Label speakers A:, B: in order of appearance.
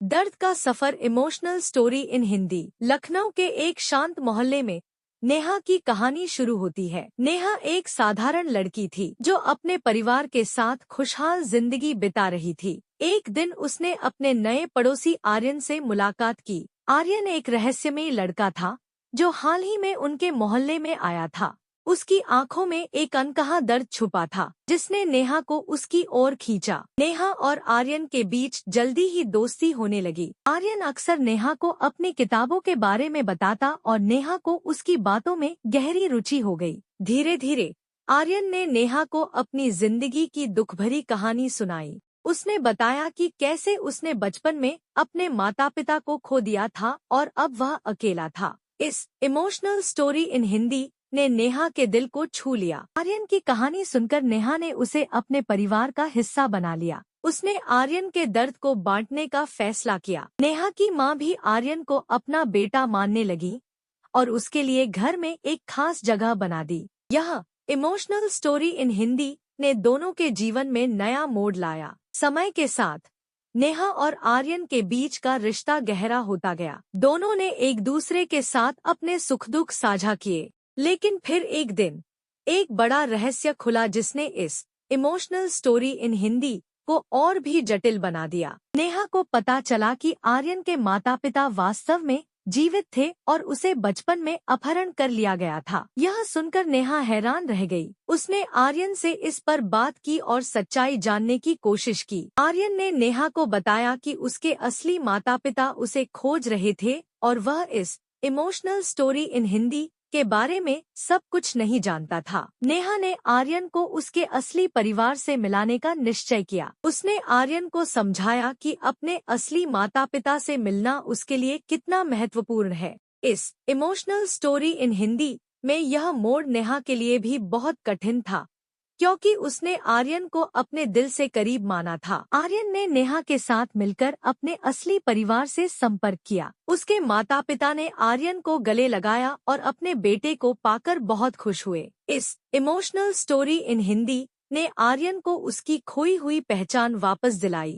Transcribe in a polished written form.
A: दर्द का सफर emotional story in Hindi. Lucknow के एक शांत मोहल्ले में नेहा की कहानी शुरू होती है। नेहा एक साधारण लड़की थी जो अपने परिवार के साथ खुशहाल जिंदगी बिता रही थी। एक दिन उसने अपने नए पड़ोसी आर्यन से मुलाकात की। आर्यन एक रहस्यमयी लड़का था जो हाल ही में उनके मोहल्ले में आया था। उसकी आंखों में एक अनकहा दर्द छुपा था जिसने नेहा को उसकी ओर खींचा। नेहा और आर्यन के बीच जल्दी ही दोस्ती होने लगी। आर्यन अक्सर नेहा को अपनी किताबों के बारे में बताता और नेहा को उसकी बातों में गहरी रुचि हो गई। धीरे धीरे आर्यन ने नेहा को अपनी जिंदगी की दुखभरी कहानी सुनाई। उसने बताया कि कैसे उसने बचपन में अपने माता पिता को खो दिया था और अब वह अकेला था। इस इमोशनल स्टोरी इन हिंदी ने नेहा के दिल को छू लिया। आर्यन की कहानी सुनकर नेहा ने उसे अपने परिवार का हिस्सा बना लिया। उसने आर्यन के दर्द को बांटने का फैसला किया। नेहा की माँ भी आर्यन को अपना बेटा मानने लगी और उसके लिए घर में एक खास जगह बना दी। यह इमोशनल स्टोरी इन हिंदी ने दोनों के जीवन में नया मोड़ लाया। समय के साथ नेहा और आर्यन के बीच का रिश्ता गहरा होता गया। दोनों ने एक दूसरे के साथ अपने सुख दुख साझा किए। लेकिन फिर एक दिन एक बड़ा रहस्य खुला जिसने इस इमोशनल स्टोरी इन हिंदी को और भी जटिल बना दिया। नेहा को पता चला कि आर्यन के माता पिता वास्तव में जीवित थे और उसे बचपन में अपहरण कर लिया गया था। यह सुनकर नेहा हैरान रह गई। उसने आर्यन से इस पर बात की और सच्चाई जानने की कोशिश की। आर्यन ने नेहा को बताया कि उसके असली माता पिता उसे खोज रहे थे और वह इस इमोशनल स्टोरी इन हिंदी के बारे में सब कुछ नहीं जानता था। नेहा ने आर्यन को उसके असली परिवार से मिलाने का निश्चय किया। उसने आर्यन को समझाया कि अपने असली माता पिता से मिलना उसके लिए कितना महत्वपूर्ण है। इस इमोशनल स्टोरी इन हिंदी में यह मोड़ नेहा के लिए भी बहुत कठिन था क्योंकि उसने आर्यन को अपने दिल से करीब माना था। आर्यन ने नेहा के साथ मिलकर अपने असली परिवार से संपर्क किया। उसके माता पिता ने आर्यन को गले लगाया और अपने बेटे को पाकर बहुत खुश हुए। इस इमोशनल स्टोरी इन हिंदी ने आर्यन को उसकी खोई हुई पहचान वापस दिलाई।